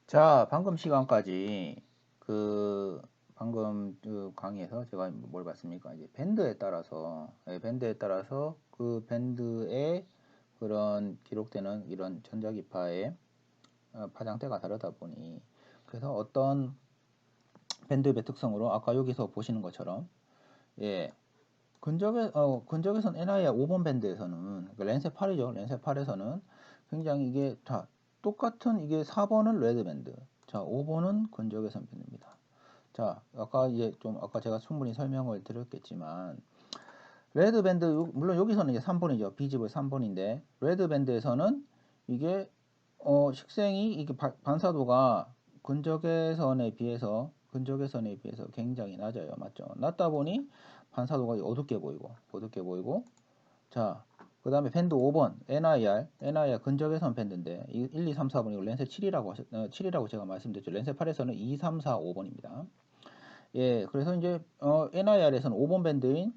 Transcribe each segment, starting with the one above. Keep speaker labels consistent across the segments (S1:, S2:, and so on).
S1: 자, 방금 시간까지 그 방금 그 강의에서 제가 뭘 봤습니까? 이제 밴드에 따라서 밴드에 따라서 그 밴드의 그런 기록되는 이런 전자기파의 파장대가 다르다 보니 그래서 어떤 밴드의 특성으로 아까 여기서 보시는 것처럼 예 근적에선 NIR 5번 밴드에서는 그 렌세 8이죠. 렌세 8에서는 굉장히 이게 다 똑같은 이게 4번은 레드 밴드. 자, 5번은 근적외선 밴드입니다. 자, 아까 이제 좀 아까 제가 충분히 설명을 드렸겠지만 레드 밴드 물론 여기서는 이제 3번이죠. 비집을 3번인데 레드 밴드에서는 이게 식생이 이게 반사도가 근적외선에 비해서 굉장히 낮아요. 맞죠? 낮다 보니 반사도가 어둡게 보이고 자, 그 다음에 밴드 5번 NIR 근적외선 밴드인데 1, 2, 3, 4번 이거 렌세 7이라고 제가 말씀드렸죠. 렌세 8에서는 2, 3, 4, 5번입니다. 예, 그래서 이제 NIR에서는 5번 밴드인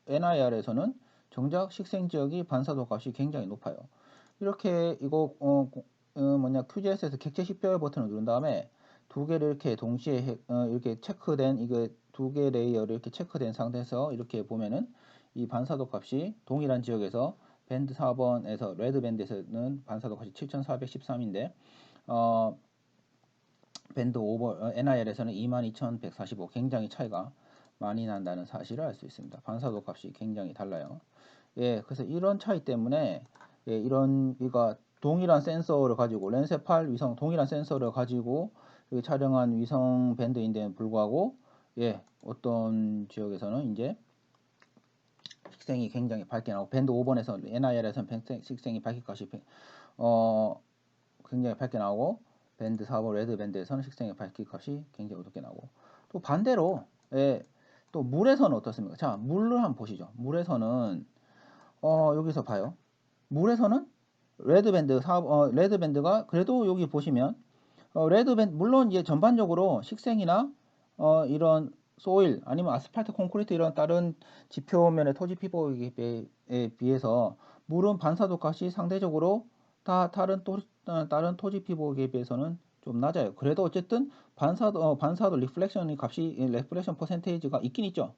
S1: NIR에서는 정작 식생 지역이 반사도 값이 굉장히 높아요. 이렇게 이거 QGS에서 객체 식별 버튼을 누른 다음에 두 개를 이렇게 동시에 이렇게 체크된 이거 두 개 레이어를 이렇게 체크된 상태에서 이렇게 보면은 이 반사도 값이 동일한 지역에서 밴드 4번에서 레드 밴드에서는 반사도 값이 7413인데 밴드 5번 NIL에서는 22145 굉장히 차이가 많이 난다는 사실을 알 수 있습니다. 반사도 값이 굉장히 달라요. 예, 그래서 이런 차이 때문에 예, 이런 우리가 동일한 센서를 가지고 렌세8 위성 동일한 센서를 가지고 촬영한 위성 밴드인데 불구하고 예, 어떤 지역에서는 이제 식생이 굉장히 밝게 나오고 밴드 5번에서 NIL에서는 식생이 밝게 값이 굉장히 밝게 나오고 밴드 4번 레드 밴드에서는 식생의 밝기 값이 굉장히 어둡게 나오고 또 반대로 예, 또 물에서는 어떻습니까? 자, 물을 한번 보시죠. 물에서는 여기서 봐요. 물에서는 레드 밴드가 그래도 여기 보시면 레드 밴드 물론 이제 전반적으로 식생이나 이런 소일 아니면 아스팔트 콘크리트 이런 다른 지표면의 토지 피복에 비해서 물은 반사도 값이 상대적으로 다 다른 토지 피복에 비해서는 좀 낮아요. 그래도 어쨌든 반사도 리플렉션 퍼센테이지가 있긴 있죠.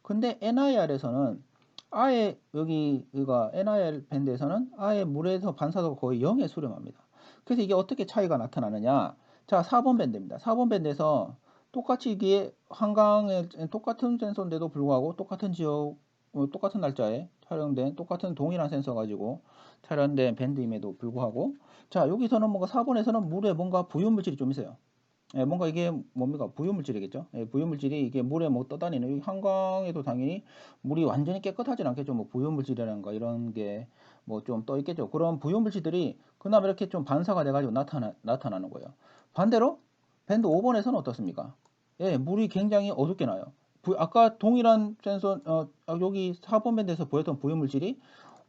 S1: 근데 NIR에서는 아예 여기가 NIR 밴드에서는 아예 물에서 반사도가 거의 0에 수렴합니다. 그래서 이게 어떻게 차이가 나타나느냐? 자, 4번 밴드입니다. 4번 밴드에서 똑같이 이게 한강에 똑같은 센서인데도 불구하고 똑같은 지역, 똑같은 날짜에 촬영된 똑같은 동일한 센서 가지고 촬영된 밴드임에도 불구하고 자, 여기서는 뭔가 4번에서는 물에 뭔가 부유물질이 좀 있어요. 예, 뭔가 이게 뭡니까? 부유물질이겠죠? 예, 부유물질이 이게 물에 뭐 떠다니는, 여기 한강에도 당연히 물이 완전히 깨끗하진 않겠죠? 뭐 부유물질이라는가 이런 게 뭐 좀 떠 있겠죠? 그런 부유물질들이 그나마 이렇게 좀 반사가 돼가지고 나타나는 거예요. 반대로 밴드 5번에서는 어떻습니까? 예, 물이 굉장히 어둡게 나요. 아까 동일한 센서, 여기 4번 밴드에서 보였던 부유물질이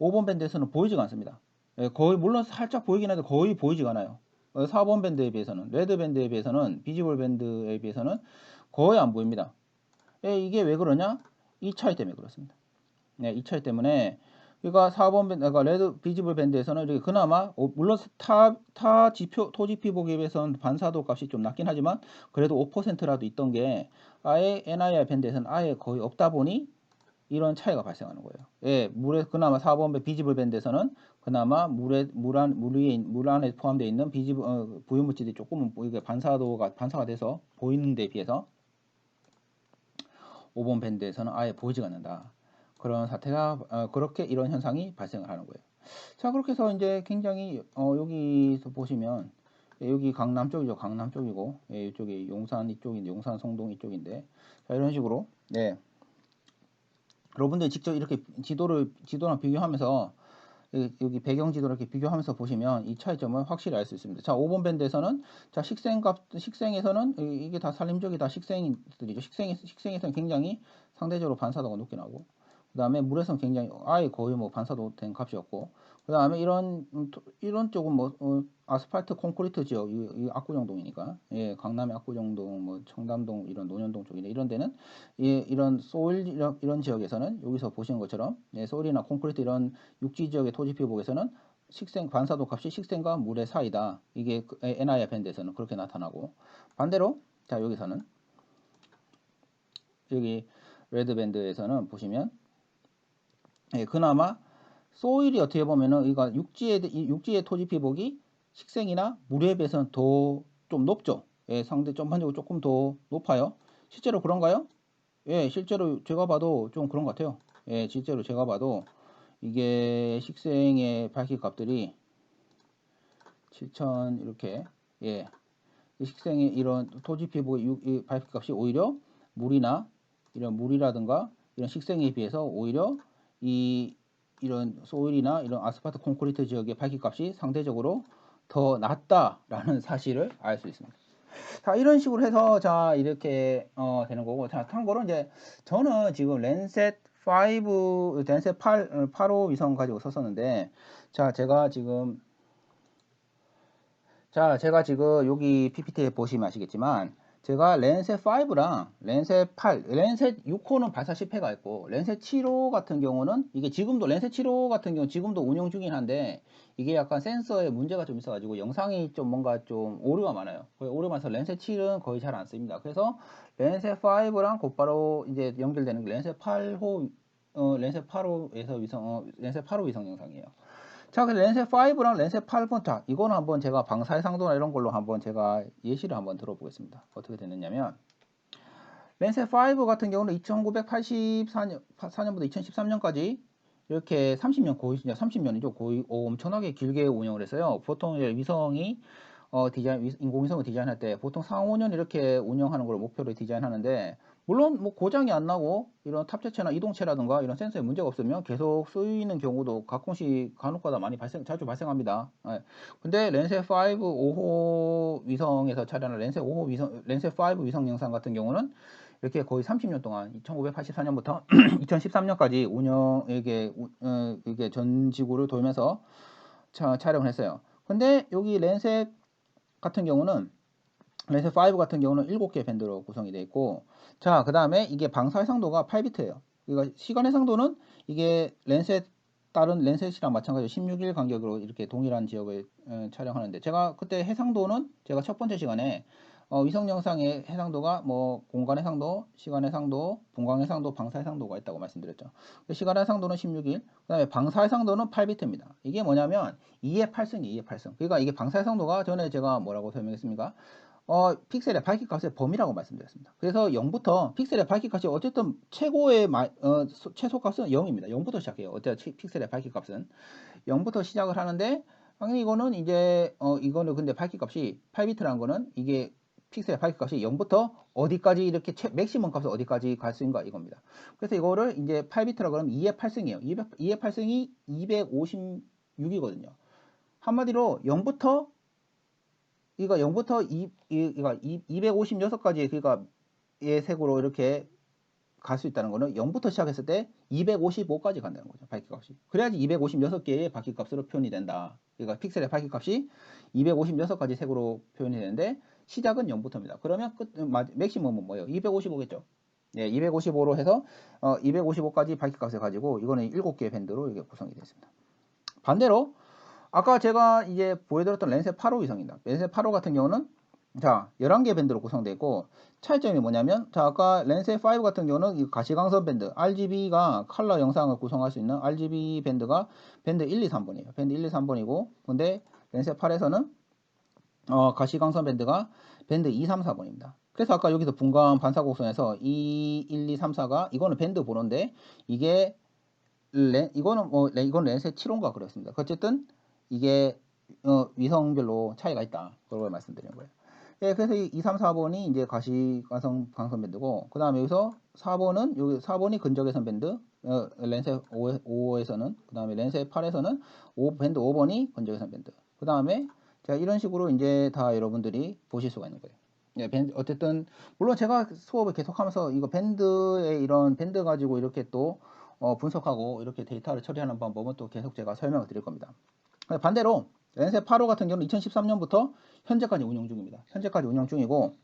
S1: 5번 밴드에서는 보이지가 않습니다. 예, 거의, 물론 살짝 보이긴 한데 거의 보이지가 않아요. 4번 밴드에 비해서는, 레드 밴드에 비해서는, 비지블 밴드에 비해서는 거의 안 보입니다. 예, 이게 왜 그러냐? 이 차이 때문에 그렇습니다. 네, 이 차이 때문에 그러니까 4번 밴드, 그러니까 레드 비지블 밴드에서는 이렇게 그나마 물론 타 지표 토지피 보기에 비해서는 반사도 값이 좀 낮긴 하지만 그래도 5%라도 있던 게 아예 NIR 밴드에서는 아예 거의 없다 보니 이런 차이가 발생하는 거예요. 예, 물에 그나마 4번 비지블 밴드에서는 그나마 물 안에 포함되어 있는 부유물질이 조금은 이게 반사가 돼서 보이는 데 비해서 5번 밴드에서는 아예 보이지가 않는다. 그런 사태가 그렇게 이런 현상이 발생을 하는 거예요. 자, 그렇게 해서 이제 굉장히 여기서 보시면 예, 여기 강남 쪽이죠. 강남 쪽이고 예, 이쪽이 용산 이쪽인데 용산 성동 이쪽인데 자, 이런 식으로 네. 여러분들이 직접 이렇게 지도랑 비교하면서 여기 배경 지도를 이렇게 비교하면서 보시면 이 차이점을 확실히 알 수 있습니다. 자, 5번 밴드에서는 자, 식생에서는 이게 다 산림적이 다 식생들이죠. 식생에서는 굉장히 상대적으로 반사도가 높게 나오고 그다음에 물에서는 굉장히 아예 거의 뭐 반사도 된 값이 없고 그다음에 이런 쪽은 뭐 아스팔트 콘크리트 지역 이 압구정동이니까 예, 강남의 압구정동 뭐 청담동 이런 논현동 쪽이나 이런 데는 예, 이런 소일 이런 지역에서는 여기서 보시는 것처럼 예, 소일이나 콘크리트 이런 육지 지역의 토지 피복에서는 식생 반사도 값이 식생과 물의 사이다. 이게 NIR 밴드에서는 그렇게 나타나고, 반대로 자 여기서는 여기 레드 밴드에서는 보시면 그나마 소일이 어떻게 보면은 이거 육지의 토지 피복이 식생이나 물에 비해서는 더 좀 높죠. 상대 전반적으로 조금 더 높아요. 실제로 그런가요? 실제로 제가 봐도 좀 그런 것 같아요. 실제로 제가 봐도 이게 식생의 밝기 값들이 7000 이렇게 식생의 이런 토지 피복의 밝기 값이 오히려 물이나 이런 물이라든가 이런 식생에 비해서 오히려 이런 소일이나 이런 아스팔트 콘크리트 지역의 밝기 값이 상대적으로 더 낮다라는 사실을 알 수 있습니다. 자, 이런 식으로 해서 자 이렇게 되는 거고, 자 참고로 이제 저는 지금 랜셋 5, 랜셋 8호 위성 가지고 썼었는데, 제가 지금 여기 PPT에 보시면 아시겠지만, 제가 랜셋 5랑 랜셋 8, 랜셋 6호는 발사 실패가 있고, 랜셋 7호 같은 경우는 이게 지금도 랜셋 7호 같은 경우 지금도 운영 중이긴 한데, 이게 약간 센서에 문제가 좀 있어가지고 영상이 좀 뭔가 좀 오류가 많아요. 오류가 많아서 랜셋 7은 거의 잘 안 씁니다. 그래서 랜셋 5랑 곧바로 이제 연결되는 게 랜셋 8호, 랜셋 8호에서 랜셋 8호 위성 영상이에요. 자, 그래서 랜셋 5랑 랜셋 8번, 자, 이거는 한번 제가 방사의 상도나 이런 걸로 한번 제가 예시를 한번 들어보겠습니다. 어떻게 됐느냐면, 랜셋 5 같은 경우는 1984년부터 2013년까지 이렇게 30년, 거의 진짜 30년이죠. 거의 엄청나게 길게 운영을 했어요. 보통 이제 위성이 인공위성을 디자인할 때 보통 4, 5년 이렇게 운영하는 걸 목표로 디자인하는데, 물론 뭐 고장이 안 나고 이런 탑재체나 이동체라든가 이런 센서에 문제가 없으면 계속 쓰이는 경우도 가끔씩 간혹가다 많이 자주 발생합니다. 근데 랜셋 5 위성에서 촬영한 랜셋 5 위성 영상 같은 경우는 이렇게 거의 30년 동안 1984년부터 2013년까지 이게 전 지구를 돌면서 촬영을 했어요. 근데 여기 랜셋 같은 경우는 랜셋 5 같은 경우는 7개 밴드로 구성이 되어 있고, 자, 그 다음에 이게 방사 해상도가 8비트예요. 그러니까 시간 해상도는 이게 다른 랜셋이랑 마찬가지로 16일 간격으로 이렇게 동일한 지역을 촬영하는데, 제가 그때 해상도는 제가 첫 번째 시간에 위성 영상의 해상도가 뭐 공간 해상도, 시간 해상도, 분광 해상도, 방사 해상도가 있다고 말씀드렸죠. 시간 해상도는 16일, 그 다음에 방사 해상도는 8비트입니다. 이게 뭐냐면 2의 8승이에요, 2의 8승. 그러니까 이게 방사 해상도가 전에 제가 뭐라고 설명했습니까? 픽셀의 밝기 값의 범위라고 말씀드렸습니다. 그래서 0부터 픽셀의 밝기 값이 어쨌든 최고의 최소 값은 0입니다. 0부터 시작해요. 어쨌든 픽셀의 밝기 값은 0부터 시작을 하는데, 당연히 이거는 이제 이거는 근데 밝기 값이 8비트라는 거는 이게 픽셀의 밝기 값이 0부터 어디까지 이렇게 맥시멈 값을 어디까지 갈 수 있는가 이겁니다. 그래서 이거를 이제 8비트라고 그러면 2의 8승이에요. 2의 8승이 256이거든요. 한마디로 0부터 이거 0부터 256까지 그러니까 의 색으로 이렇게 갈 수 있다는 거는 0부터 시작했을 때 255까지 간다는 거죠. 밝기 값이. 그래야지 256개의 밝기 값으로 표현이 된다. 그러니까 픽셀의 밝기 값이 256가지 색으로 표현이 되는데 시작은 0부터입니다. 그러면 맥시멈은 뭐예요? 255겠죠. 255로 해서 255까지 밝기 값을 가지고 이거는 7개의 밴드로 이게 구성이 되어 있습니다. 반대로 아까 제가 이제 보여드렸던 랜셋 8호 위성입니다. 랜셋 8호 같은 경우는 자 11개 밴드로 구성되어 있고, 차이점이 뭐냐면, 자 아까 랜셋 5 같은 경우는 이 가시광선 밴드 RGB가 컬러 영상을 구성할 수 있는 RGB 밴드가 밴드 1, 2, 3번이에요. 밴드 1, 2, 3번이고, 근데 랜셋 8에서는 가시광선 밴드가 밴드 2, 3, 4번입니다. 그래서 아까 여기서 분광 반사 곡선에서 2, 1, 2, 3, 4가 이거는 밴드 번호인데, 이게 이건 랜셋 7호인가 그렇습니다. 어쨌든 이게 위성별로 차이가 있다. 그걸 말씀드리는 거예요. 그래서 이 2, 3, 4번이 이제 가시광선 밴드고, 그 다음에 여기서 4번은 여기 4번이 근적외선 밴드, 랜셋 5에서는, 그 다음에 랜셋 8에서는 밴드 5번이 근적외선 밴드. 그 다음에 제가 이런 식으로 이제 다 여러분들이 보실 수가 있는 거예요. 어쨌든 물론 제가 수업을 계속하면서 이거 밴드의 이런 밴드 가지고 이렇게 또 분석하고 이렇게 데이터를 처리하는 방법은 또 계속 제가 설명을 드릴 겁니다. 반대로 랜셋 8호 같은 경우는 2013년부터 현재까지 운영 중입니다. 현재까지 운영 중이고,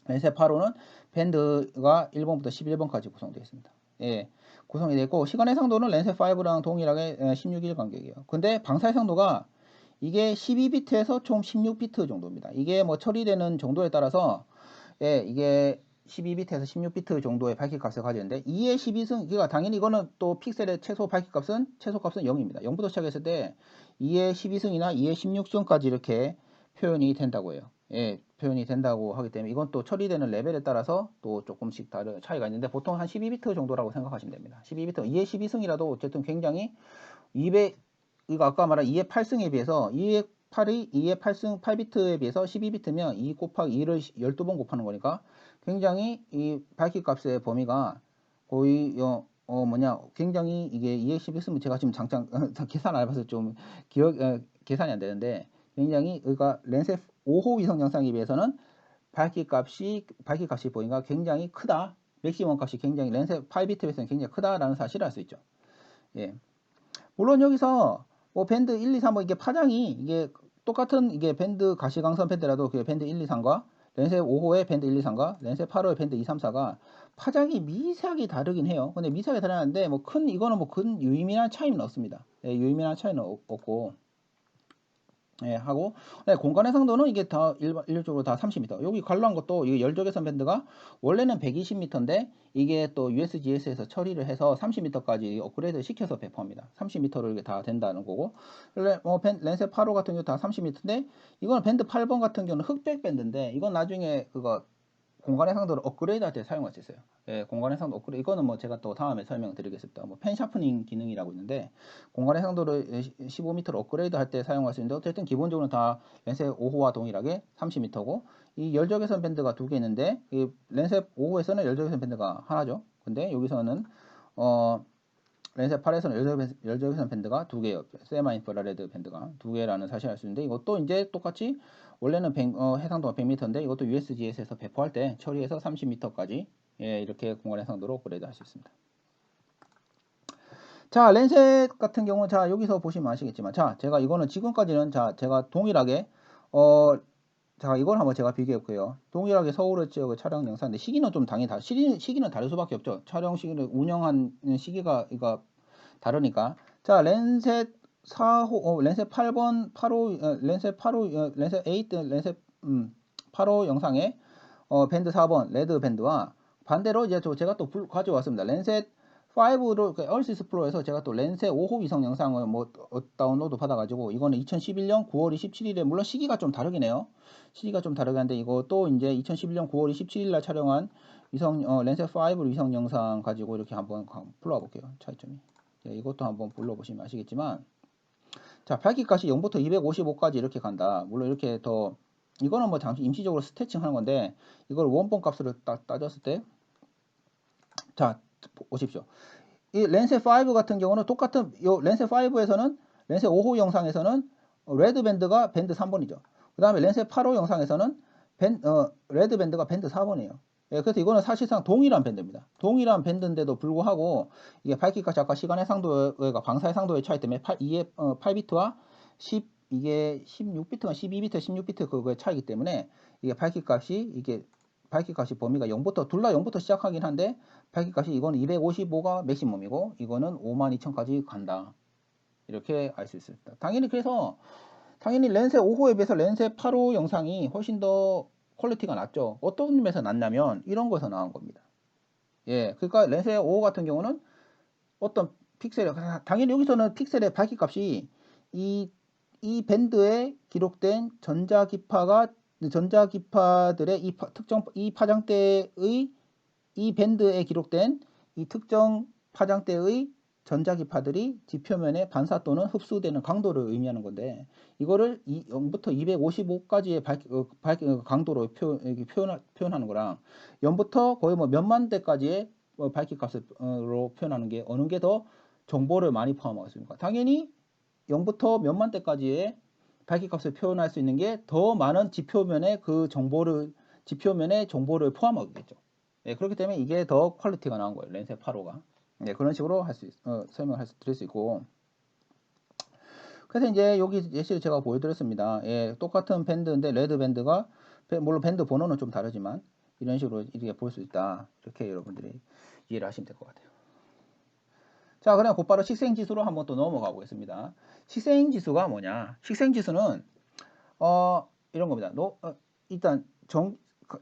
S1: 랜셋 8호는 밴드가 1번부터 11번까지 구성되어 있습니다. 구성이 되어 있고, 시간 해상도는 랜셋 5랑 동일하게 16일 간격이에요. 근데 방사 해상도가 이게 12비트에서 총 16비트 정도입니다. 이게 뭐 처리되는 정도에 따라서 이게 12비트에서 16비트 정도의 밝기 값을 가지는데 2의 12승, 그러니까 당연히 이거는 또 픽셀의 최소 밝기 값은 0입니다. 0부터 시작했을 때 2의 12승이나 2의 16승까지 이렇게 표현이 된다고 해요. 표현이 된다고 하기 때문에 이건 또 처리되는 레벨에 따라서 또 조금씩 다른 차이가 있는데 보통 한 12비트 정도라고 생각하시면 됩니다. 12비트, 2의 12승이라도 어쨌든 굉장히 200, 이거 아까 말한 2의 8승에 비해서 2의 8이 2의 8승 8비트에 비해서 12비트면 2 곱하기 2를 12번 곱하는 거니까 굉장히 이 밝기 값의 범위가 거의 굉장히 이게 2의 12승은 제가 지금 잠깐 계산 안 해봐서 좀 계산이 안 되는데 굉장히 그러니까 랜셋 5호 위성 영상에 비해서는 밝기 값이 보니까 굉장히 크다. 맥시멈 값이 굉장히 랜셋 8비트에 비해서는 굉장히 크다라는 사실을 알 수 있죠. 예. 물론 여기서 뭐 밴드 1, 2, 3 뭐 이게 파장이 이게 똑같은 이게 밴드 가시광선 밴드라도 그 밴드 1, 2, 3과 랜셋 5호의 밴드 1, 2, 3과 랜셋 8호의 밴드 2, 3, 4가 파장이 미세하게 다르긴 해요. 근데 미세하게 다르는데 뭐 이거는 뭐 큰 유의미한 차이는 없습니다. 유의미한 차이는 없고 하고 공간 해상도는 이게 다 일률적으로 다 30m. 여기 관로한 것도 이게 열적외선 밴드가 원래는 120m인데 이게 또 USGS에서 처리를 해서 30m까지 업그레이드 시켜서 배포합니다. 30m를 다 된다는 거고. 뭐 랜셋 8호 같은 경우 다 30m인데 이거는 밴드 8번 같은 경우는 흑백 밴드인데 이건 나중에 그거 공간 해상도를 업그레이드 할 때 사용할 수 있어요. 공간 해상도 업그레이드, 이거는 뭐 제가 또 다음에 설명드리겠습니다. 뭐 펜 샤프닝 기능이라고 있는데 공간 해상도를 15m로 업그레이드 할 때 사용할 수 있는데 어쨌든 기본적으로 다 랜셋 5호와 동일하게 30m고 이 열적외선 밴드가 두 개 있는데 이 랜셋 5호에서는 열적외선 밴드가 하나죠. 근데 여기서는 랜셋 8에서는 열적외선 밴드가 두 개예요. 세마 인프라레드 밴드가 두 개라는 사실을 알 수 있는데 이것도 이제 똑같이 원래는 해상도가 100m인데 이것도 USGS에서 배포할 때 처리해서 30m까지 이렇게 공간 해상도로 업그레이드 할 수 있습니다. 자, 랜셋 같은 경우 자 여기서 보시면 아시겠지만 자 제가 이거는 지금까지는 자 제가 동일하게 자 이걸 한번 제가 비교해 볼게요. 동일하게 서울의 지역의 촬영 영상인데 시기는 좀 당연히 시기는 다를 수밖에 없죠. 촬영 시기를 운영한 시기가 이거 다르니까. 자, 랜셋 4호, 랜셋 8번, 8호, 랜셋 8호, 랜셋 8, 랜셋 8호 영상에 밴드 4번 레드 밴드와 반대로 이제 제가 또 가져왔습니다. 랜셋 5로 얼스 익스플로어에서 제가 또 랜셋 5호 위성 영상을 뭐 다운로드 받아가지고 이거는 2011년 9월 27일에 물론 시기가 좀 다르긴 해요. 시기가 좀 다르긴 한데 이거 또 이제 2011년 9월 27일 날 촬영한 위성 랜셋 5 위성 영상 가지고 이렇게 한번 풀어와 볼게요. 차이점이. 이것도 한번 불러보시면 아시겠지만 자 밝기값이 0부터 255까지 이렇게 간다. 물론 이렇게 더 이거는 뭐 잠시 임시적으로 스태칭 하는 건데 이걸 원본 값으로 따졌을 때 자 보십시오. 이 랜셋 5 같은 경우는 똑같은 요 랜셋 5에서는 랜셋 5호 영상에서는 레드 밴드가 밴드 3번이죠. 그 다음에 랜셋 8호 영상에서는 레드 밴드가 밴드 4번이에요. 그래서 이거는 사실상 동일한 밴드입니다. 동일한 밴드인데도 불구하고 이게 밝기값이 아까 시간 해상도가 방사 해상도의 차이 때문에 8비트와 10 이게 16비트가 12비트 16비트 그거의 차이기 때문에 이게 밝기값이 범위가 0부터 둘 다 0부터 시작하긴 한데 밝기값이 이거는 255가 맥시멈이고 이거는 52000까지 간다. 이렇게 알 수 있습니다. 당연히 랜셋 5호에 비해서 랜셋 8호 영상이 훨씬 더 퀄리티가 낮죠. 어떤 점에서 낮냐면 이런 거에서 나온 겁니다. 그러니까 랜셋 5호 같은 경우는 어떤 픽셀 당연히 여기서는 픽셀의 밝기값이 이 밴드에 기록된 전자기파들의 이 파장대의 이 밴드에 기록된 이 특정 파장대의 전자기파들이 지표면에 반사 또는 흡수되는 강도를 의미하는 건데 이거를 0부터 255까지의 강도로 표현하는 거랑 0부터 거의 뭐 몇만 대까지의 밝기값으로 표현하는 게 어느 게 더 정보를 많이 포함하고 있습니까? 당연히 0부터 몇만 대까지의 밝기값을 표현할 수 있는 게 더 많은 지표면의 정보를 포함하고 있겠죠. 그렇기 때문에 이게 더 퀄리티가 나온 거예요. 랜셋 8호가. 그런 식으로 드릴 수 있고. 그래서 이제 여기 예시를 제가 보여드렸습니다. 똑같은 밴드인데 레드 밴드가 물론 밴드 번호는 좀 다르지만 이런 식으로 이렇게 볼 수 있다. 이렇게 여러분들이 이해를 하시면 될 것 같아요. 자, 그럼 곧바로 식생지수로 한번 또 넘어가 보겠습니다. 식생지수가 뭐냐? 식생지수는 이런 겁니다. 일단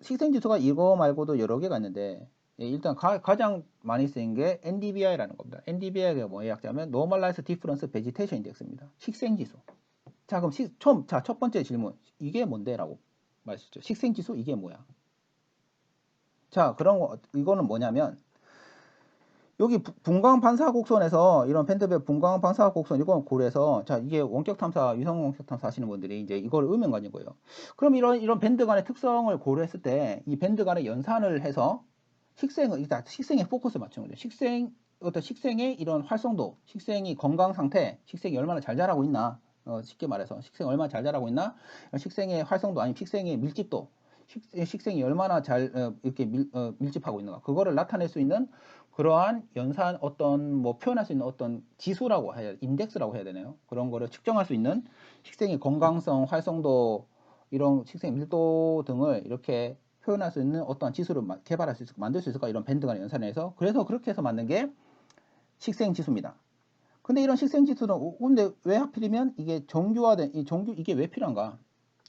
S1: 식생지수가 이거 말고도 여러 개가 있는데 일단 가장 많이 쓰인 게 NDVI라는 겁니다. NDVI가 뭐의 약자면 Normalized Difference Vegetation Index입니다. 식생지수. 자, 그럼 첫 번째 질문. 이게 뭔데? 라고 말씀하셨죠. 식생지수 이게 뭐야? 자, 이거는 뭐냐면 여기 분광 반사 곡선에서 이런 밴드별 분광 반사 곡선 이건 고려해서 자 이게 원격 탐사 위성 원격 탐사 하시는 분들이 이제 이걸 의미한 가진 거예요. 그럼 이런 밴드 간의 특성을 고려했을 때 이 밴드 간의 연산을 해서 일단 식생에 포커스 맞추는 거죠. 식생의 이런 활성도, 식생이 건강 상태, 식생이 얼마나 잘 자라고 있나, 쉽게 말해서 식생이 얼마나 잘 자라고 있나, 식생의 활성도 아니면 식생의 밀집도, 식생이 얼마나 잘 이렇게 밀집하고 있는가, 그거를 나타낼 수 있는 그러한 연산 표현할 수 있는 어떤 지수라고 해야 인덱스라고 해야 되나요? 그런 거를 측정할 수 있는 식생의 건강성, 활성도, 이런 식생 밀도 등을 이렇게 표현할 수 있는 어떠한 지수를 개발할 수 있을까, 만들 수 있을까, 이런 밴드 간의 연산해서. 그래서 그렇게 해서 만든 게 식생 지수입니다. 근데 이런 식생 지수는 근데 왜 하필이면 이게 정규화된 이게 왜 필요한가?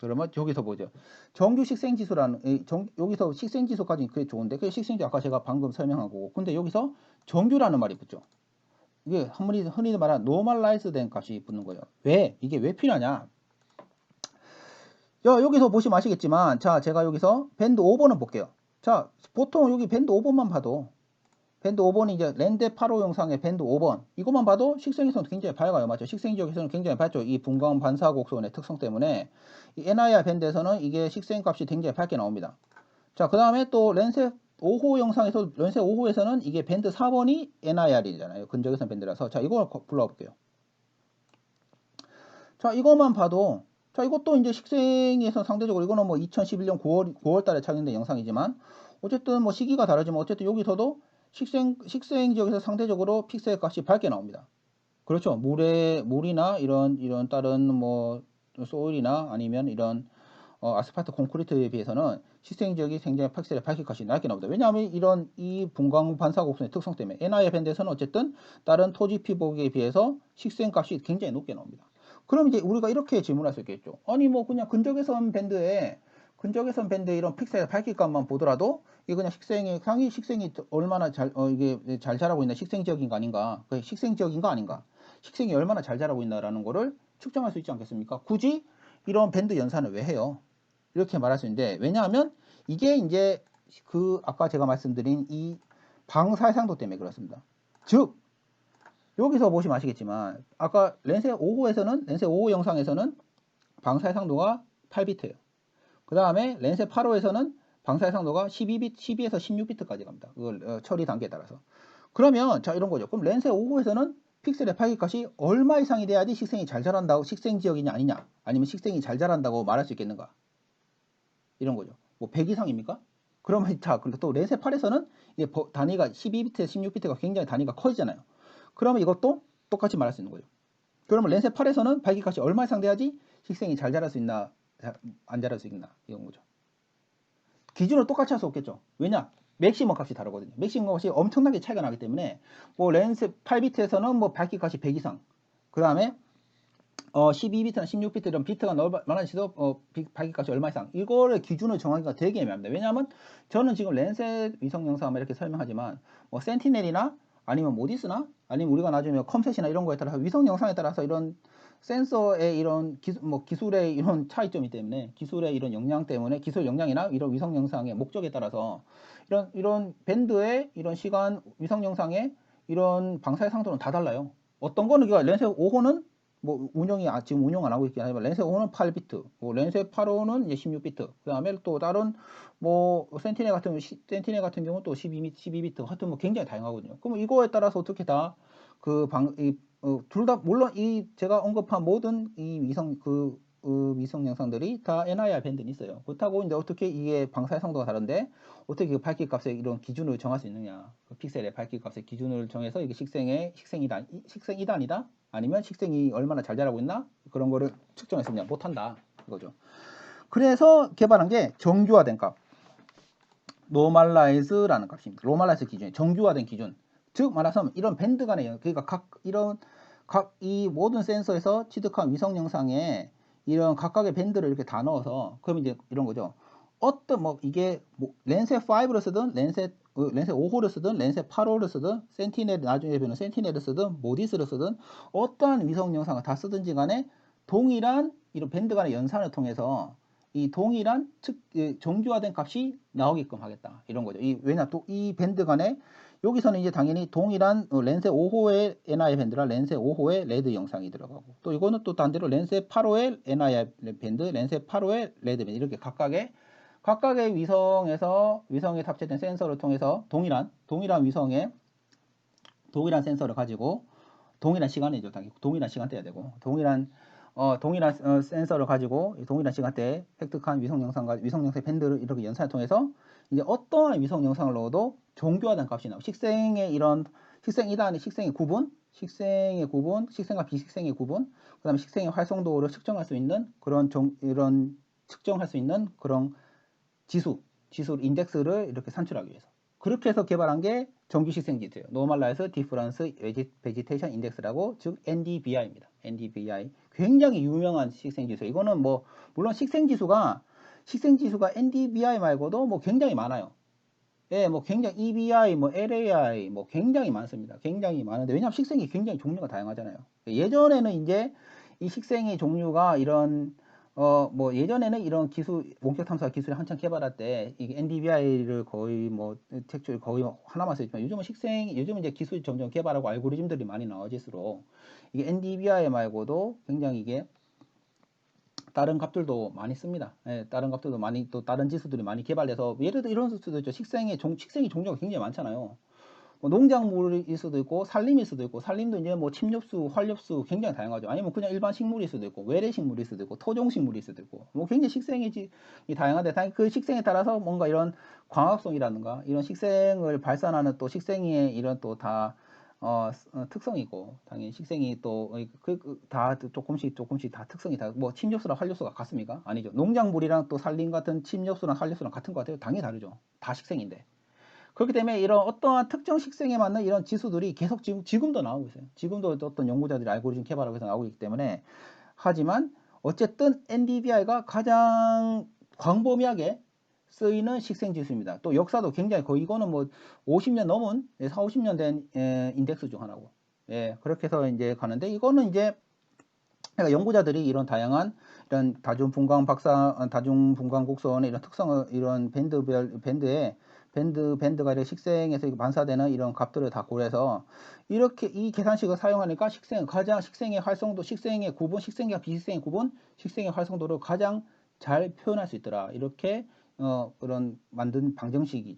S1: 그러면 여기서 보죠. 정규 식생 지수라는 여기서 식생 지수까지 그게 좋은데 그 식생 지수 아까 제가 방금 설명하고, 근데 여기서 정규라는 말이 붙죠. 이게 흔히 말하는 노멀라이즈된 값이 붙는 거예요. 이게 왜 필요하냐? 여기서 보시면 아시겠지만, 자, 제가 여기서 밴드 5번을 볼게요. 자, 보통 여기 밴드 5번만 봐도, 밴드 5번이 이제 랜데 8호 영상의 밴드 5번. 이것만 봐도 식생지수는 굉장히 밝아요. 맞죠? 식생 지역에서는 굉장히 밝죠. 이 분광 반사 곡선의 특성 때문에. 이 NIR 밴드에서는 이게 식생 값이 굉장히 밝게 나옵니다. 자, 그 다음에 또 랜세 5호에서는 이게 밴드 4번이 NIR이잖아요. 근적외선 밴드라서. 자, 이걸 불러볼게요. 자, 이것만 봐도, 자, 이것도 이제 식생에서 상대적으로, 이거는 뭐 2011년 9월 달에 촬영된 영상이지만, 어쨌든 뭐 시기가 다르지만, 어쨌든 여기서도 식생 지역에서 상대적으로 픽셀 값이 밝게 나옵니다. 그렇죠. 물이나 이런 다른 뭐, 소일이나 아니면 이런, 아스팔트 콘크리트에 비해서는 식생 지역이 굉장히 픽셀의 밝기 값이 낮게 나옵니다. 왜냐하면 이 분광 반사 곡선의 특성 때문에 NIR 밴드에서는 어쨌든 다른 토지 피복에 비해서 식생 값이 굉장히 높게 나옵니다. 그럼 이제 우리가 이렇게 질문할 수 있겠죠. 아니 뭐 그냥 근적외선 밴드에 이런 픽셀 밝기 값만 보더라도 이게 그냥 식생이 얼마나 이게 잘 자라고 있나, 식생 지역인가 아닌가, 그 식생 지역인가 아닌가, 식생이 얼마나 잘 자라고 있나라는 거를 측정할 수 있지 않겠습니까? 굳이 이런 밴드 연산을 왜 해요? 이렇게 말할 수 있는데, 왜냐하면 이게 이제 아까 제가 말씀드린 이 방사해상도 때문에 그렇습니다. 즉 여기서 보시면 아시겠지만 아까 랜세 5호 영상에서는 방사해상도가 8비트예요. 그 다음에 랜세 8호에서는 방사해상도가 12에서 16비트까지 갑니다. 그걸 처리 단계에 따라서. 그러면 자 이런 거죠. 그럼 랜세 5호에서는 픽셀의 파괴값이 얼마 이상이 돼야지 식생이 잘 자란다고, 식생 지역이냐 아니냐, 아니면 식생이 잘 자란다고 말할 수 있겠는가, 이런 거죠. 뭐 100 이상입니까? 그러면 자, 근데 또 랜세 8에서는 이게 단위가 12비트에서 16비트가 굉장히 단위가 커지잖아요. 그러면 이것도 똑같이 말할 수 있는 거죠. 그러면 랜세 8에서는 발기값이 얼마 이상 돼야지 식생이 잘 자랄 수 있나, 안 자랄 수 있나, 이런 거죠. 기준을 똑같이 할 수 없겠죠. 왜냐? 맥시멈 값이 다르거든요. 맥시멈 값이 엄청나게 차이가 나기 때문에 뭐 랜세 8비트에서는 뭐 밝기값이 100 이상, 그 다음에 12비트나 16비트 이런 비트가 많아지도 밝기값이 얼마 이상, 이거를 기준을 정하기가 되게 애매합니다. 왜냐하면 저는 지금 렌셋 위성 영상 이렇게 설명하지만 뭐 센티넬이나 아니면 모디스나 아니면 우리가 나중에 컴셋이나 이런 거에 따라서 위성 영상에 따라서 이런 센서의 이런 기술의 이런 차이점이 때문에, 기술의 이런 역량 때문에, 기술 역량이나 이런 위성 영상의 목적에 따라서 이런 밴드의 이런 시간 위성 영상의 이런 방사의 상도는 다 달라요. 어떤 거는 렌셋 5호는 뭐 지금 운영 안 하고 있긴 하지만 렌세 5는 8비트, 뭐 렌세 8호는 이제 16비트, 그 다음에 또 다른 뭐 센티넬 같은 경우는 또 12비트, 하여튼 뭐 굉장히 다양하거든요. 그럼 이거에 따라서 어떻게 다 둘 다 물론 이 제가 언급한 모든 이 위성 영상들이 다 NIR 밴드는 있어요. 그렇다고 이제 어떻게 이게 방사해상도가 다른데 어떻게 그 밝기 값의 이런 기준을 정할 수 있느냐, 그 픽셀의 밝기 값의 기준을 정해서 이게 식생 2단이다 아니면 식생이 얼마나 잘 자라고 있나, 그런 거를 측정할 수 있냐, 못한다, 이거죠. 그래서 개발한 게 정규화된 값, 노멀라이즈라는 값입니다. 노멀라이즈 기준이 정규화된 기준. 즉 말하자면 이런 밴드 간의 그러니까 각 이 모든 센서에서 취득한 위성 영상에 이런 각각의 밴드를 이렇게 다 넣어서 그럼 이제 이런 거죠. 어떤 뭐 이게 뭐 렌세 5를 쓰든 렌세 5호를 쓰든 렌세 8호를 쓰든 센티넬 나중에 배우는 센티넬을 쓰든 모디스를 쓰든 어떠한 위성 영상을 다 쓰든지 간에 동일한 이런 밴드 간의 연산을 통해서 이 동일한 정규화된 값이 나오게끔 하겠다 이런 거죠. 왜냐 또 이 밴드 간에 여기서는 이제 당연히 동일한 렌세 5호의 NI 밴드라 렌세 5호의 레드 영상이 들어가고 또 이거는 또 반대로 렌세 8호의 NI 밴드, 렌세 8호의 레드 밴드 이렇게 각각의 위성에 탑재된 센서를 통해서 동일한 위성의 동일한 센서를 가지고 동일한 시간이죠. 당연히 동일한 시간대야 되고 동일한 센서를 가지고 동일한 시간대에 획득한 위성 영상의 밴드를 이렇게 연산을 통해서 이제 어떠한 위성 영상을 넣어도 정교화된 값이 나오고 식생의 1단의 식생의 구분, 식생과 비식생의 구분, 그다음에 식생의 활성도를 측정할 수 있는 이런 측정할 수 있는 그런 지수 인덱스를 이렇게 산출하기 위해서 그렇게 해서 개발한 게 정규 식생지수예요. Normalized Difference Vegetation Index라고 즉 NDVI입니다. NDVI 굉장히 유명한 식생지수예요. 이거는 뭐 물론 식생지수가 NDVI 말고도 뭐 굉장히 많아요. 예, 뭐 굉장히 EBI, 뭐 LAI 뭐 굉장히 많습니다. 굉장히 많은데 왜냐하면 식생이 굉장히 종류가 다양하잖아요. 예전에는 이제 이 식생의 종류가 이런 뭐 예전에는 이런 원격 탐사 기술이 한창 개발할 때 이게 NDVI를 거의 뭐 textual 거의 하나만 쓰지만 요즘은 이제 기술이 점점 개발하고 알고리즘들이 많이 나와질수록 이게 NDVI 말고도 굉장히 이게 다른 값들도 많이 씁니다. 예, 다른 값들도 많이 또 다른 지수들이 많이 개발돼서 예를 들어 이런 수도 있죠. 식생이 종류가 굉장히 많잖아요. 뭐 농작물일 수도 있고 살림일 수도 있고 살림도 이제 뭐 침엽수, 활엽수 굉장히 다양하죠. 아니면 그냥 일반 식물일 수도 있고 외래식물일 수도 있고 토종식물일 수도 있고 뭐 굉장히 식생이 다양한데 당연히 그 식생에 따라서 뭔가 이런 광합성이라든가 이런 식생을 발산하는 또 식생의 이런 또 다 특성이고 당연히 식생이 또 다 조금씩 다 특성이 다 뭐 침엽수랑 활엽수가 같습니까? 아니죠. 농작물이랑 또 살림 같은 침엽수랑 활엽수랑 같은 것 같아요. 당연히 다르죠. 다 식생인데. 그렇기 때문에 이런 어떠한 특정 식생에 맞는 이런 지수들이 계속 지금도 나오고 있어요. 지금도 어떤 연구자들이 알고리즘 개발하고 해서 나오고 있기 때문에 하지만 어쨌든 NDVI가 가장 광범위하게 쓰이는 식생 지수입니다. 또 역사도 굉장히 거의 이거는 뭐 50년 넘은 4, 50년 된 인덱스 중 하나고. 예, 그렇게 해서 이제 가는데 이거는 이제 그러니까 연구자들이 이런 다양한 이런 다중 분광 곡선의 이런 특성을 이런 밴드가 이렇게 식생에서 반사되는 이런 값들을 다 고려해서 이렇게 이 계산식을 사용하니까 식생의 활성도, 식생의 구분, 식생과 비식생의 구분, 식생의 활성도를 가장 잘 표현할 수 있더라. 이렇게 그런 만든 방정식인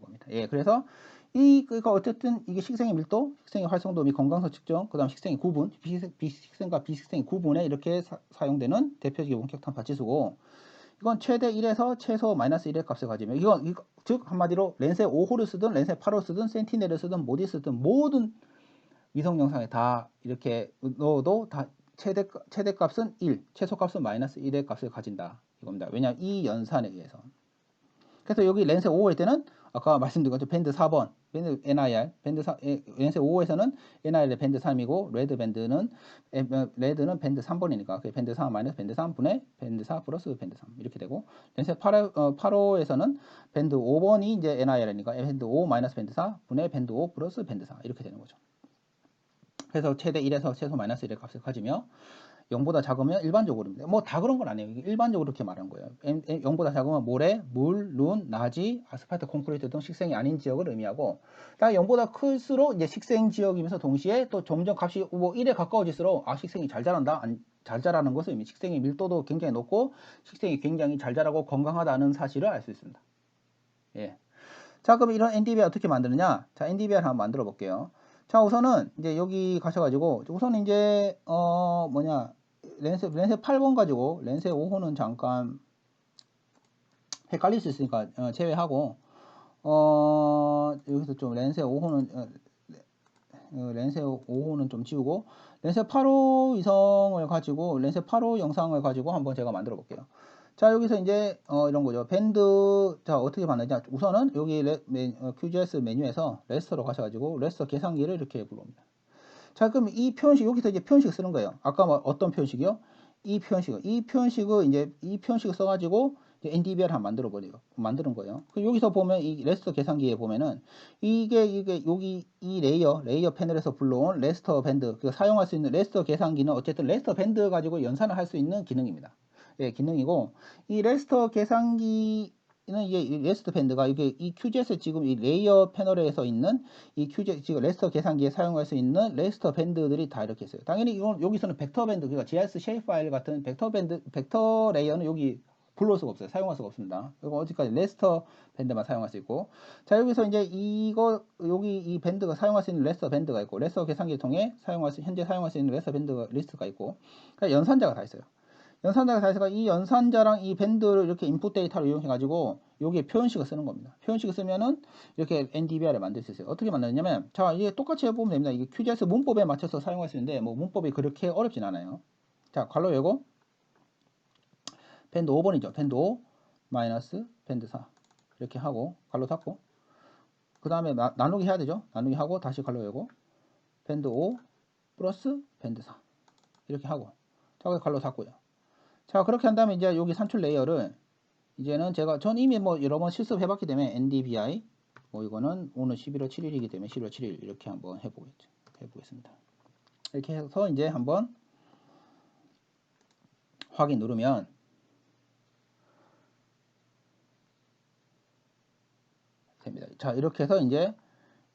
S1: 겁니다. 예, 그래서 그러니까 어쨌든 이게 식생의 밀도, 식생의 활성도 및 건강성 측정, 그 다음 식생의 구분, 비식생과 비식생의 구분에 이렇게 사용되는 대표적인 원격 탐파 지수고, 이건 최대 1에서 최소 마이너스 1의 값을 가지면, 즉 한마디로 렌세 5호를 쓰든 렌세 8호를 쓰든 센티넬을 쓰든 모디 쓰든 모든 위성 영상에 다 이렇게 넣어도 다 최대 값은 1, 최소 값은 마이너스 1의 값을 가진다 이겁니다. 왜냐하면 이 연산에 의해서. 그래서 여기 렌세 5일 때는 아까 말씀드린 것처럼 밴드 4번, 밴드 NIR, 렌세 5에서는 NIR의 밴드 3이고 레드는 밴드 3번이니까 밴드 3 마이너스 밴드 3분의 밴드 4 플러스 밴드 3 이렇게 되고 렌세 8호에서는 밴드 5번이 이제 NIR이니까 밴드 5 마이너스 밴드 4 분의 밴드 5 플러스 밴드 4 이렇게 되는 거죠. 그래서 최대 1에서 최소 마이너스 1의 값을 가지며 0보다 작으면 일반적으로입니다. 뭐 다 그런 건 아니에요. 일반적으로 이렇게 말한 거예요. 0보다 작으면 모래, 물, 눈, 나지, 아스팔트, 콘크리트 등 식생이 아닌 지역을 의미하고 0보다 클수록 이제 식생 지역이면서 동시에 또 점점 값이 뭐 1에 가까워질수록 식생이 잘 자란다. 잘 자라는 것을 의미 식생의 밀도도 굉장히 높고 식생이 굉장히 잘 자라고 건강하다는 사실을 알 수 있습니다. 예. 자, 그럼 이런 NDVI 어떻게 만드느냐? 자, NDVI를 한번 만들어 볼게요. 자, 우선은 이제 여기 가셔가지고 우선 이제 렌세 8번 가지고 렌세 5호는 잠깐 헷갈릴 수 있으니까 제외하고 여기서 좀 렌세 5호는 좀 지우고 렌세 8호 위성을 가지고 렌세 8호 영상을 가지고 한번 제가 만들어 볼게요. 자, 여기서 이제 이런 거죠. 밴드 자 어떻게 만드냐? 우선은 여기 QGIS 메뉴에서 레스터로 가셔가지고 레스터 계산기를 이렇게 불러옵니다. 자, 그럼 이 표현식 여기서 이제 표현식 쓰는 거예요. 아까 뭐 어떤 표현식이요? 이 표현식을 이제 이 표현식을 써가지고 NDVR을 한번 만드는 거예요. 여기서 보면 이 레스터 계산기에 보면은 이게 여기 이 레이어 패널에서 불러온 레스터 밴드 그 사용할 수 있는 레스터 계산기는 어쨌든 레스터 밴드 가지고 연산을 할 수 있는 기능입니다. 예, 기능이고 이 레스터 계산기는 이게 이 레스터 밴드가 이게 이 QGIS 지금 이 레이어 패널에서 있는 이 QGIS 지금 레스터 계산기에 사용할 수 있는 레스터 밴드들이 다 이렇게 있어요. 당연히 이건 여기서는 벡터 밴드 그러니까 GIS 쉐입 파일 같은 벡터 밴드 벡터 레이어는 여기 불러올 수가 없어요. 사용할 수가 없습니다. 이거 어디까지 레스터 밴드만 사용할 수 있고 자 여기서 이제 이거 여기 이 밴드가 사용할 수 있는 레스터 밴드가 있고 레스터 계산기를 통해 현재 사용할 수 있는 레스터 밴드 리스트가 있고 그러니까 연산자가 다 있어요. 연산자가 다 있어서 이 연산자랑 이 밴드를 이렇게 인풋 데이터로 이용해 가지고 여기에 표현식을 쓰는 겁니다. 표현식을 쓰면은 이렇게 NDVR을 만들 수 있어요. 어떻게 만드냐면 자 이게 똑같이 해보면 됩니다. 이게 QGIS 문법에 맞춰서 사용할 수 있는데 뭐 문법이 그렇게 어렵진 않아요. 자 괄호 열고 밴드 5번이죠. 밴드 5 마이너스 밴드 4 이렇게 하고 괄호 닫고 그 다음에 나누기 해야 되죠. 나누기 하고 다시 괄호 열고 밴드 5 플러스 밴드 4 이렇게 하고 자 괄호 닫고요. 자 그렇게 한 다음에 이제 여기 산출 레이어를 이제는 전 이미 뭐 여러 번 실습해 봤기 때문에 NDVI 뭐 이거는 오늘 11월 7일이기 때문에 11월 7일 이렇게 한번 해보겠습니다. 이렇게 해서 이제 한번 확인 누르면 됩니다. 자 이렇게 해서 이제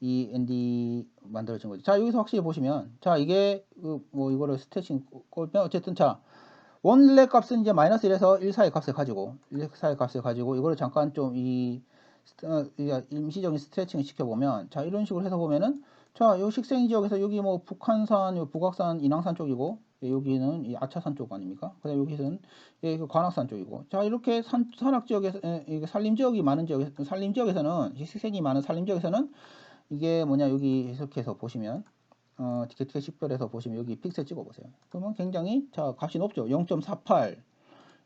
S1: 이 ND 만들어진 거죠. 자 여기서 확실히 보시면 자 이게 뭐 이거를 스태칭 꼴면 어쨌든 자 원래 값은 이제 마이너스 1에서 1 사이 값을 가지고 1 사이 값을 가지고 이거를 잠깐 좀 임시적인 스트레칭을 시켜보면 자 이런 식으로 해서 보면은 자 요 식생 지역에서 여기 뭐 북한산, 요 북악산, 인왕산 쪽이고 여기는 이 아차산 쪽 아닙니까? 그다음 여기서는 그 관악산 쪽이고 자 이렇게 산악 지역에서 산림 지역이 많은 산림지역에서는 식생이 많은 산림 지역에서는 이게 뭐냐 여기 해석해서 보시면 티켓 식별해서 보시면 여기 픽셀 찍어 보세요. 그러면 굉장히 자 값이 높죠. 0.48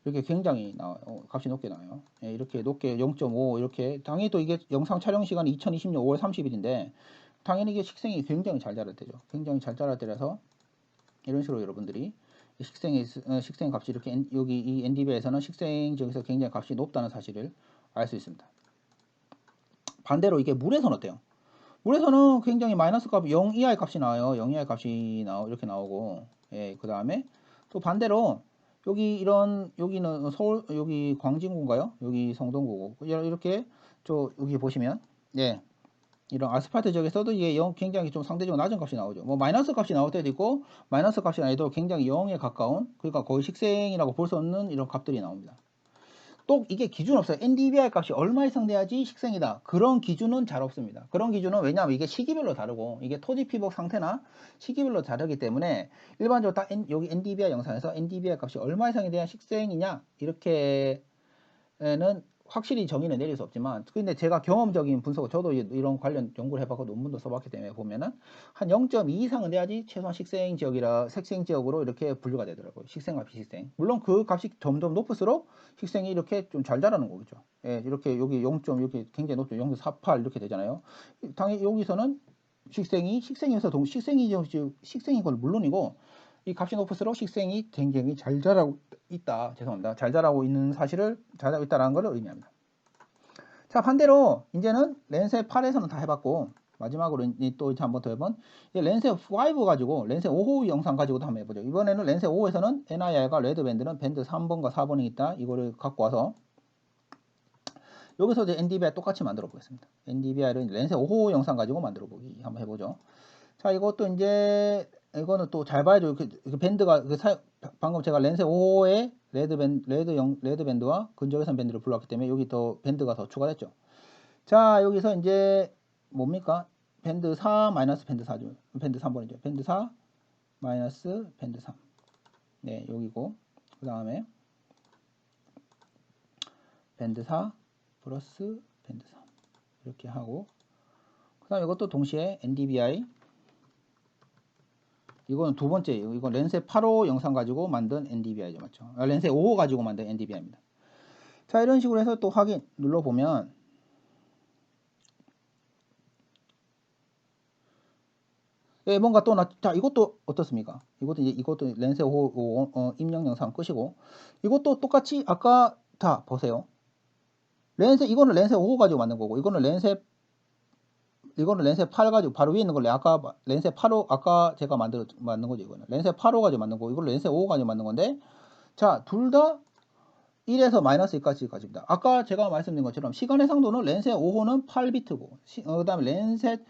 S1: 이렇게 굉장히 나와요. 값이 높게 나와요. 예, 이렇게 높게 0.5 이렇게 당연히 또 이게 영상 촬영 시간이 2020년 5월 30일인데 당연히 이게 식생이 굉장히 잘 자랄 때죠. 굉장히 잘 자랄 때라서 이런 식으로 여러분들이 식생 값이 이렇게 여기 이 NDV에서는 식생 지역에서 굉장히 값이 높다는 사실을 알 수 있습니다. 반대로 이게 물에서는 어때요? 물에서는 굉장히 마이너스 값 0 이하의 값이 나와요. 0 이하의 값이 이렇게 나오고 예, 그 다음에 또 반대로 여기는 서울 여기 광진구인가요? 여기 성동구고 이렇게 여기 보시면 예 이런 아스팔트 지역에서도 이게 굉장히 좀 상대적으로 낮은 값이 나오죠. 뭐 마이너스 값이 나올 때도 있고 마이너스 값이 아니도 굉장히 0에 가까운 그러니까 거의 식생이라고 볼 수 없는 이런 값들이 나옵니다. 또 이게 기준 없어요. NDVI 값이 얼마 이상 돼야지 식생이다. 그런 기준은 잘 없습니다. 그런 기준은 왜냐하면 이게 시기별로 다르고 이게 토지 피복 상태나 시기별로 다르기 때문에 일반적으로 딱 여기 NDVI 영상에서 NDVI 값이 얼마 이상이 돼야 식생이냐 이렇게는 확실히 정의는 내릴 수 없지만 근데 제가 경험적인 분석 저도 이런 관련 연구를 해봤고 논문도 써봤기 때문에 보면은 한 0.2 이상은 돼야지 최소한 식생 지역으로 이렇게 분류가 되더라고요. 식생과 비식생. 물론 그 값이 점점 높을수록 식생이 이렇게 좀 잘 자라는 거겠죠. 예, 이렇게 여기 0. 이렇게 굉장히 높죠. 0.48 이렇게 되잖아요. 당연히 여기서는 식생이면서 식생인 건 물론이고 이 값이 높을수록 식생이 굉장히 잘 자라고 있다. 죄송합니다. 잘 자라고 있다라는 것을 의미합니다. 자, 반대로 이제는 렌세 8에서는 다 해봤고 마지막으로 또 한 번 더 해본 렌세 5 가지고 렌세 5호 영상 가지고도 한번 해보죠. 이번에는 렌세 5에서는 NIR과 레드밴드는 밴드 3번과 4번이 있다. 이거를 갖고 와서 여기서 이제 NDVI 똑같이 만들어 보겠습니다. NDVI를 렌세 5호 영상 가지고 만들어 보기 한번 해보죠. 자, 이것도 이제 이거는 또 잘 봐야죠. 그 밴드가 방금 제가 렌세 5호에 레드밴드와 근접해선 밴드를 불렀기 때문에 여기 또 밴드가 더 추가됐죠. 자, 여기서 이제 뭡니까? 밴드 4 마이너스 밴드 4죠. 밴드 3번이죠. 밴드 4 마이너스 밴드 3. 네, 여기고 그 다음에 밴드 4 플러스 밴드 3 이렇게 하고 그 다음에 이것도 동시에 NDVI 이거는 두 번째, 이건 렌세 8호 영상 가지고 만든 NDVI죠, 맞죠? 렌세 5호 가지고 만든 NDVI입니다. 자, 이런 식으로 해서 또 확인 눌러보면 예, 뭔가 또 자, 이것도 어떻습니까? 이것도 렌세 5 입력 영상 끄시고 이것도 똑같이 아까 다 보세요. 이거는 렌세 5 가지고 만든 거고 이거는 렌세 8 가지고 바로 위에 있는 걸로 아까 렌세 8호 아까 제가 만든 거죠. 이거는 렌세 8호 가지고 만든 거고 이걸 렌세 5 가지고 만든 건데 자, 둘 다 1에서 마이너스 1까지 가집니다. 아까 제가 말씀드린 것처럼 시간의 상도는 렌세 5호는 8비트고 그 다음에 렌세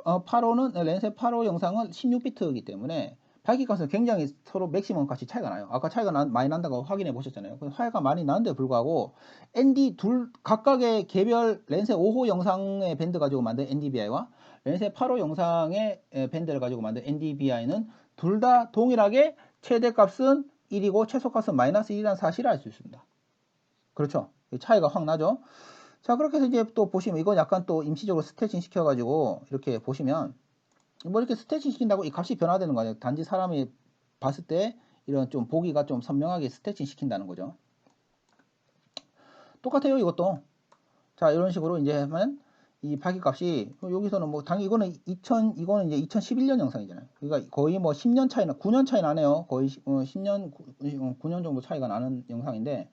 S1: 8호 영상은 16비트이기 때문에 밝기 값은 굉장히 서로 맥시멈 값이 차이가 나요. 아까 차이가 많이 난다고 확인해 보셨잖아요. 차이가 많이 나는데 불구하고 ND 각각의 개별 렌세 5호 영상의 밴드 가지고 만든 NDVI와 렌세 8호 영상의 밴드를 가지고 만든 NDVI는 둘 다 동일하게 최대값은 1이고 최소값은 마이너스 1이라는 사실을 알 수 있습니다. 그렇죠? 차이가 확 나죠? 자, 그렇게 해서 이제 또 보시면 이건 약간 또 임시적으로 스태칭 시켜가지고 이렇게 보시면 뭐 이렇게 스태칭 시킨다고 이 값이 변화되는 거 아니에요. 단지 사람이 봤을 때 이런 좀 보기가 좀 선명하게 스태칭 시킨다는 거죠. 똑같아요, 이것도. 자, 이런 식으로 이제 하면 이 밝기 값이 여기서는 뭐 당연히 이거는 이거는 이제 2011년 영상이잖아요. 그러니까 거의 뭐 10년 차이나 9년 차이 나네요. 거의 10년 9년 정도 차이가 나는 영상인데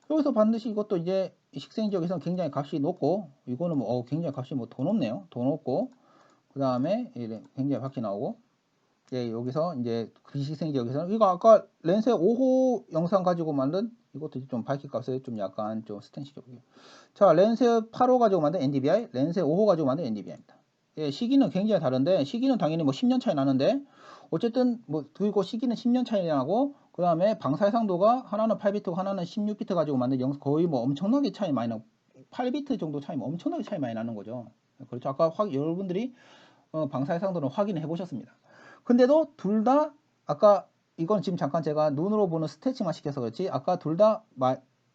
S1: 여기서 반드시 이것도 이제 식생 지역에서는 굉장히 값이 높고 이거는 뭐 굉장히 값이 뭐 더 높네요. 더 높고 그 다음에 굉장히 밖이 나오고 이제 여기서 이제 비식생 지역에서는 이거 아까 렌세 5호 영상 가지고 만든 이것도 좀 밝기 값을 좀 약간 좀 스탠 시켜볼게요. 자, 렌세 8호 가지고 만든 NDVI, 렌세 5호 가지고 만든 NDVI입니다. 예, 시기는 굉장히 다른데 시기는 당연히 뭐 10년 차이 나는데 어쨌든 뭐 그리고 시기는 10년 차이 나고 그 다음에 방사 해상도가 하나는 8비트고 하나는 16비트 가지고 만든 거의 뭐 엄청나게 차이 많이 나고 8비트 정도 차이면 엄청나게 차이 많이 나는 거죠. 그렇죠. 아까 여러분들이 방사 해상도는 확인해 보셨습니다. 근데도 둘 다 아까 이건 지금 잠깐 제가 눈으로 보는 스태칭만 시켜서 그렇지 아까 둘 다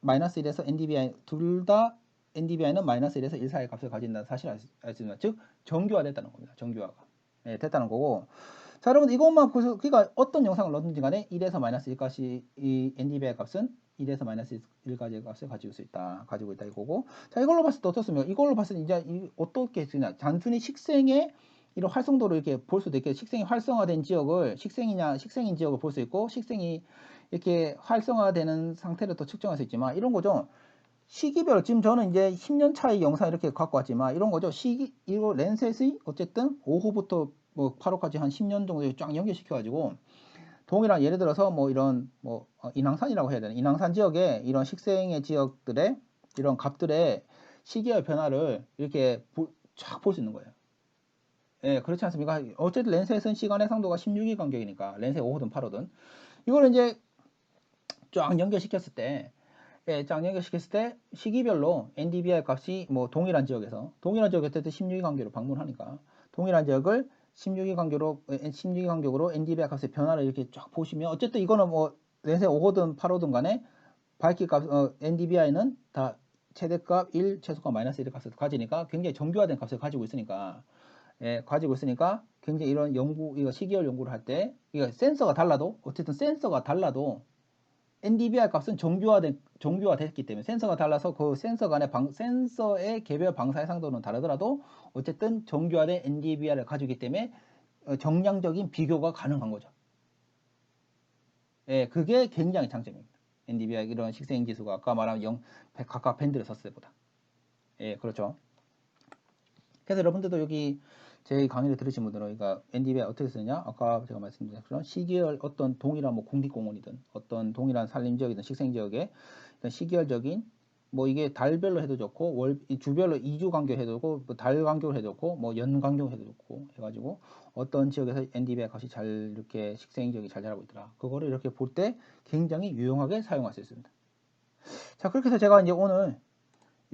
S1: 마이너스 1에서 NDVI 둘 다 NDVI는 마이너스 1에서 1 사이의 값을 가진다는 사실을 알 수 있습니다. 즉 정규화됐다는 겁니다. 정규화가 됐다는 거고 자 여러분 이것만 보셔서 그러니까 어떤 영상을 넣든지 간에 1에서 마이너스 1까지 이 NDVI 값은 1에서 마이너스 1까지의 값을 가지고 있다 이거고 자 이걸로 봤을 때 어떻습니까? 이걸로 봤을 때 이제 어떻게 쓰냐 단순히 식생의 이런 활성도를 이렇게 볼 수도 있게 식생이 활성화된 지역을 식생인 지역을 볼 수 있고 식생이 이렇게 활성화되는 상태를 또 측정할 수 있지만 이런 거죠. 시기별 지금 저는 이제 10년 차이 영상 이렇게 갖고 왔지만 이런 거죠. 이거 렌셋이 어쨌든 5호부터 뭐 8호까지 한 10년 정도 쫙 연결시켜 가지고 동일한 예를 들어서 뭐 이런 뭐 인왕산이라고 해야 되나 인왕산 지역에 이런 식생의 지역들의 이런 값들의 시기별 변화를 이렇게 쫙 볼 수 있는 거예요. 예, 그렇지 않습니까? 어쨌든 렌셋은 시간의 상도가 16일 간격이니까 렌셋 5호든 8호든 이거를 이제 쫙 연결시켰을 때 예, 쫙 연결시켰을 때 시기별로 NDVI 값이 뭐 동일한 지역에서 16일 간격으로 방문하니까 동일한 지역을 16일 간격으로 NDVI 값의 변화를 이렇게 쫙 보시면 어쨌든 이거는 뭐 렌셋 5호든 8호든 간에 밝기 값 NDVI는 다 최대값 1, 최소값 마이너스 1의 값을 가지니까 굉장히 정교화된 값을 가지고 있으니까 굉장히 이런 이거 시계열 연구를 할 때, 이거 센서가 달라도, 어쨌든 센서가 달라도, NDVI 값은 정교화됐기 때문에, 센서가 달라서 그 센서 간의 센서의 개별 방사 해상도는 다르더라도, 어쨌든 정교화된 NDVI를 가지고 있기 때문에, 정량적인 비교가 가능한 거죠. 예, 그게 굉장히 장점입니다. NDVI 이런 식생 지수가 아까 말한 각각 밴드를 썼을 때보다. 예, 그렇죠. 그래서 여러분들도 여기 제 강의를 들으신 분들은 그러니까 NDVI 어떻게 쓰느냐 아까 제가 말씀드린 것처럼 시계열 어떤 동일한 뭐 공기공원이든 어떤 동일한 산림지역이든 식생지역에 시계열적인 뭐 이게 달별로 해도 좋고 주별로 2주 간격 해도 좋고 뭐 달 간격으로 해도 좋고 뭐 연 간격 해도 좋고 해가지고 어떤 지역에서 NDVI 값이 잘 이렇게 식생지역이 잘 자라고 있더라 그거를 이렇게 볼 때 굉장히 유용하게 사용할 수 있습니다. 자 그렇게 해서 제가 이제 오늘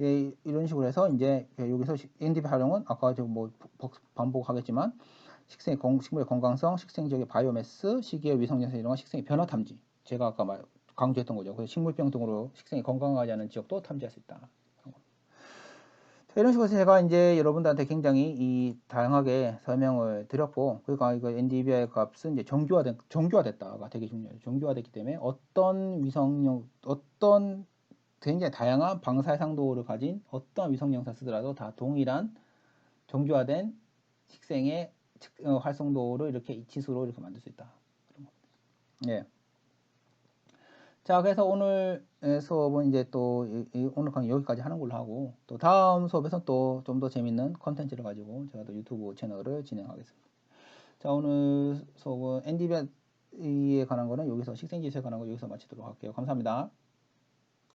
S1: 예, 이런 식으로 해서 이제 여기서 NDVI 활용은 아까 뭐 반복하겠지만 식물의 건강성, 식생지역의 바이오매스, 시기의 위성연산 이런 식생의 변화 탐지. 제가 아까 강조했던 거죠. 그래서 식물병 등으로 식생이 건강하지 않은 지역도 탐지할 수 있다. 자, 이런 식으로 제가 이제 여러분들한테 굉장히 다양하게 설명을 드렸고, 그러니까 이거 NDVI 값은 이제 정교화됐다가 되게 중요해요. 정교화됐기 때문에 어떤 굉장히 다양한 방사해상도를 가진 어떤 위성 영상 쓰더라도 다 동일한 정교화된 식생의 활성도를 이렇게 이치수로 이렇게 만들 수 있다. 예. 자, 그래서 오늘 수업은 이제 또 오늘 강의 여기까지 하는 걸로 하고, 또 다음 수업에서 또 좀 더 재밌는 컨텐츠를 가지고 제가 또 유튜브 채널을 진행하겠습니다. 자, 오늘 수업은 NDVI에 관한 거는 여기서, 식생지수에 관한 거 여기서 마치도록 할게요. 감사합니다.